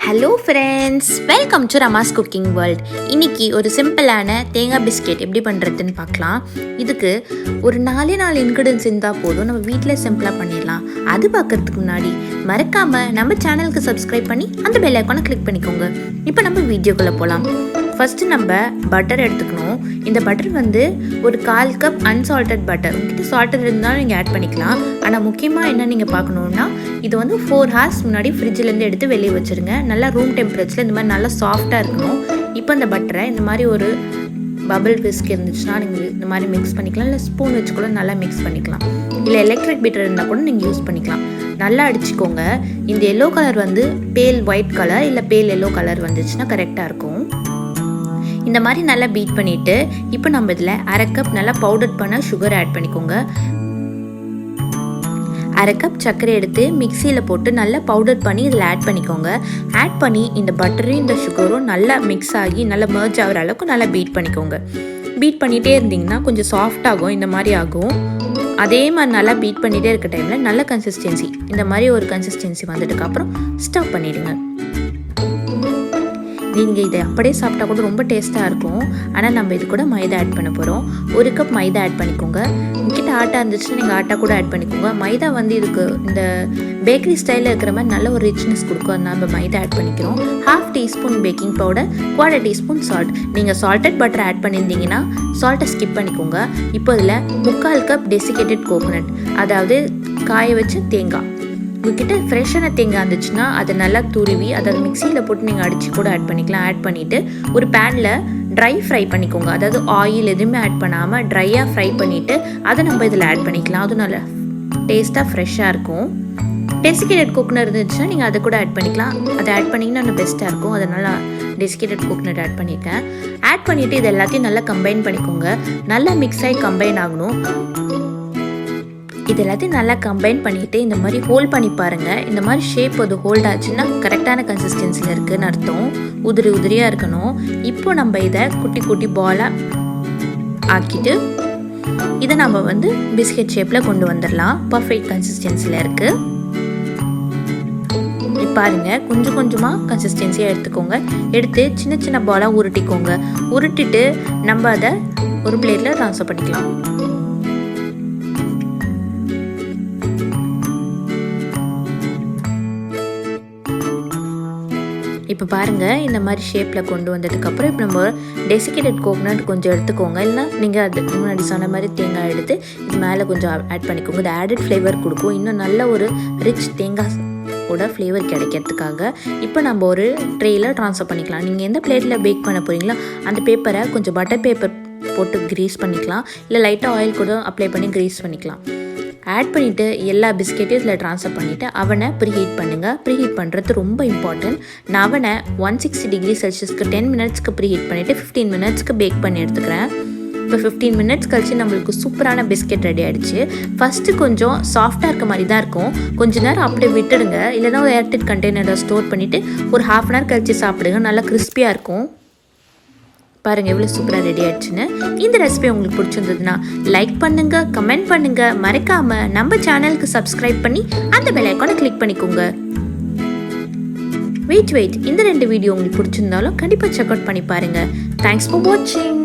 Hello friends, welcome to Rama's Cooking World. இன்னைக்கு ஒரு சிம்பிளான தேங்காய் பிஸ்கெட் எப்படி பண்ணுறதுன்னு பார்க்கலாம். இதுக்கு ஒரு 4 இன்க்ரீடியன்ஸ் இருந்தால் போதும், நம்ம வீட்டில் சிம்பிளாக பண்ணிடலாம். அது பார்க்கறதுக்கு முன்னாடி மறக்காமல் நம்ம சேனலுக்கு சப்ஸ்கிரைப் பண்ணி அந்த பெல் ஐக்கானை கிளிக் பண்ணிக்கோங்க. இப்போ நம்ம வீடியோக்குள்ளே போகலாம். ஃபஸ்ட்டு நம்ம பட்டர் எடுத்துக்கணும். இந்த பட்டர் வந்து ஒரு 1/4 கப் அன்சால்டட் பட்டர். உங்ககிட்ட சால்டட் இருந்தாலும் நீங்கள் ஆட் பண்ணிக்கலாம். ஆனால் முக்கியமாக என்ன நீங்கள் பார்க்கணுன்னா, இது வந்து 4 ஹார்ஸ் முன்னாடி ஃப்ரிட்ஜிலேருந்து எடுத்து வெளியே வச்சுருங்க. நல்லா ரூம் டெம்பரேச்சரில் இந்த மாதிரி நல்லா சாஃப்டாக இருக்கணும். இப்போ இந்த பட்டரை இந்த மாதிரி ஒரு பபிள் விஸ்க் இருந்துச்சுன்னா நீங்கள் இந்த மாதிரி மிக்ஸ் பண்ணிக்கலாம். இல்லை ஸ்பூன் வச்சு கூட நல்லா மிக்ஸ் பண்ணிக்கலாம். இல்லை எலக்ட்ரிக் பீட்டர் இருந்தால் கூட நீங்கள் யூஸ் பண்ணிக்கலாம். நல்லா அடிச்சுக்கோங்க. இந்த எல்லோ கலர் வந்து பேல் ஒயிட் கலர் இல்லை பேல் எல்லோ கலர் வந்துச்சுன்னா கரெக்டாக இருக்கும். இந்த மாதிரி நல்லா பீட் பண்ணிவிட்டு இப்போ நம்ம இதில் 1/2 கப் நல்லா பவுடர் பண்ண சுகர் ஆட் பண்ணிக்கோங்க. 1/2 கப் சர்க்கரை எடுத்து மிக்சியில் போட்டு நல்லா பவுடர் பண்ணி இதில் ஆட் பண்ணிக்கோங்க. ஆட் பண்ணி இந்த பட்டரும் இந்த சுகரும் நல்லா மிக்ஸ் ஆகி நல்லா மர்ஜ் ஆகிற அளவுக்கு நல்லா பீட் பண்ணிக்கோங்க. பீட் பண்ணிகிட்டே இருந்தீங்கன்னா கொஞ்சம் சாஃப்டாகும், இந்த மாதிரி ஆகும். அதே மாதிரி நல்லா பீட் பண்ணிகிட்டே இருக்க டைமில் நல்ல கன்சிஸ்டன்சி, இந்த மாதிரி ஒரு கன்சிஸ்டன்சி வந்ததுக்கப்புறம் ஸ்டவ் பண்ணிவிடுங்க. நீங்கள் இதை அப்படியே சாப்பிட்டா கூட ரொம்ப டேஸ்ட்டாக இருக்கும். ஆனால் நம்ம இது கூட மைதா ஆட் பண்ண போகிறோம். 1 கப் மைதா ஆட் பண்ணிக்கோங்க. உங்ககிட்ட ஆட்டா இருந்துச்சுன்னா நீங்கள் ஆட்டா கூட ஆட் பண்ணிக்கோங்க. மைதா வந்து இதுக்கு இந்த பேக்கரி ஸ்டைலில் இருக்கிற மாதிரி நல்ல ஒரு ரிச்னஸ் கொடுக்கும். அதனால் நம்ம மைதா ஆட் பண்ணிக்கிறோம். 1/2 teaspoon baking powder, 1/4 teaspoon salt. நீங்கள் சால்டட் பட்டர் ஆட் பண்ணியிருந்தீங்கன்னா சால்ட்டை ஸ்கிப் பண்ணிக்கோங்க. இப்போ இதில் 3/4 கப் டெசிகேட்டட் கோகோனட், அதாவது காய வச்ச தேங்காய். உங்ககிட்ட ஃப்ரெஷ்ஷான தேங்காய் இருந்துச்சுன்னா அதை நல்லா துருவி அதை மிக்சியில் போட்டு நீங்கள் அடித்து கூட ஆட் பண்ணிக்கலாம். ஆட் பண்ணிவிட்டு ஒரு பேனில் ட்ரை ஃப்ரை பண்ணிக்கோங்க. அதாவது ஆயில் எதுவுமே ஆட் பண்ணாமல் ட்ரையாக ஃப்ரை பண்ணிவிட்டு அதை நம்ம இதில் ஆட் பண்ணிக்கலாம். அதுவும் நல்லா டேஸ்ட்டாக ஃப்ரெஷ்ஷாக இருக்கும். டெசிகேட்டட் கோகோனட் இருந்துச்சுன்னா நீங்கள் அதை கூட ஆட் பண்ணிக்கலாம். அதை ஆட் பண்ணிங்கன்னா இன்னும் பெஸ்ட்டாக இருக்கும். அதனால் டெசிகேட்டட் கோகோனட் ஆட் பண்ணியிருக்கேன். ஆட் பண்ணிவிட்டு இது எல்லாத்தையும் நல்லா கம்பைன் பண்ணிக்கோங்க. நல்லா மிக்ஸ் ஆகி கம்பைன் ஆகணும். இது எல்லாத்தையும் நல்லா கம்பைன் பண்ணிவிட்டு இந்த மாதிரி ஹோல்ட் பண்ணி பாருங்கள். இந்த மாதிரி ஷேப் அது ஹோல்ட் ஆச்சுன்னா கரெக்டான கன்சிஸ்டன்சியில் இருக்குதுன்னு அர்த்தம். உதிரியாக இருக்கணும். இப்போ நம்ம இதை குட்டி குட்டி பாலாக ஆக்கிட்டு இதை நம்ம வந்து பிஸ்கெட் ஷேப்பில் கொண்டு வந்துடலாம். பர்ஃபெக்ட் கன்சிஸ்டன்சியில் இருக்குது. பாருங்கள், கொஞ்சம் கொஞ்சமாக கன்சிஸ்டன்சியாக எடுத்துக்கோங்க. எடுத்து சின்ன சின்ன பாலாக உருட்டிக்கோங்க. உருட்டிட்டு நம்ம அதை ஒரு பிளேட்டில் ட்ரான்ஸ்ஃபர் பண்ணிக்கலாம். இப்போ பாருங்கள், இந்த மாதிரி ஷேப்பில் கொண்டு வந்ததுக்கப்புறம் இப்போ நம்ம டெசிகேட்டட் கோகோனட் கொஞ்சம் எடுத்துக்கோங்க. இல்லைனா நீங்கள் அது முன்னாடி சொன்ன மாதிரி தேங்காய் எடுத்து இது மேலே கொஞ்சம் ஆட் பண்ணிக்கோங்க. இது ஆடட் ஃப்ளேவர் கொடுக்கும். இன்னும் நல்ல ஒரு ரிச் தேங்காயோட ஃப்ளேவர் கிடைக்கிறதுக்காக இப்போ நம்ம ஒரு ட்ரேயில் ட்ரான்ஸ்ஃபர் பண்ணிக்கலாம். நீங்கள் எந்த பிளேட்டில் பேக் பண்ண போகிறீங்களோ அந்த பேப்பரை கொஞ்சம் பட்டர் பேப்பர் போட்டு க்ரீஸ் பண்ணிக்கலாம். இல்லை லைட்டாக ஆயில் கூட அப்ளை பண்ணி க்ரீஸ் பண்ணிக்கலாம். ஆட் பண்ணிவிட்டு எல்லா பிஸ்கெட்டையும் இதில் ட்ரான்ஸ்ஃபர் பண்ணிவிட்டு அவனை ப்ரீஹீட் பண்ணுங்கள். ப்ரீஹீட் பண்ணுறது ரொம்ப இம்பார்ட்டன்ட். நான் அவனை 160 டிகிரி செல்சியஸ்க்கு 10 மினிட்ஸ்க்கு ப்ரீஹீட் பண்ணிவிட்டு 15 மினிட்ஸ்க்கு பேக் பண்ணி எடுத்துக்கிறேன். இப்போ 15 மினிட்ஸ் கழிச்சு நம்மளுக்கு சூப்பரான பிஸ்கெட் ரெடி ஆகிடுச்சு. ஃபஸ்ட்டு கொஞ்சம் சாஃப்டாக இருக்க மாதிரி தான் இருக்கும். கொஞ்சம் நேரம் அப்படியே விட்டுடுங்க. இல்லைனா ஒரு ஏர்டைட் கண்டெய்னரில் ஸ்டோர் பண்ணிவிட்டு ஒரு 1/2 அன் ஹவர் கழிச்சு சாப்பிடுங்க. நல்லா கிறிஸ்பியாக இருக்கும். பாருங்கள் எவ்வளோ சூப்பராக ரெடி ஆகிடுச்சுன்னு. இந்த ரெசிபி உங்களுக்கு பிடிச்சிருந்ததுன்னா லைக் பண்ணுங்கள், கமெண்ட் பண்ணுங்கள். மறக்காமல் நம்ம சேனலுக்கு சப்ஸ்கிரைப் பண்ணி அந்த பெல் ஐக்கானை கிளிக் பண்ணிக்கோங்க. வெயிட் இந்த 2 வீடியோ உங்களுக்கு பிடிச்சிருந்தாலும் கண்டிப்பாக செக் அவுட் பண்ணி பாருங்கள். தேங்க்ஸ் ஃபார் வாட்சிங்.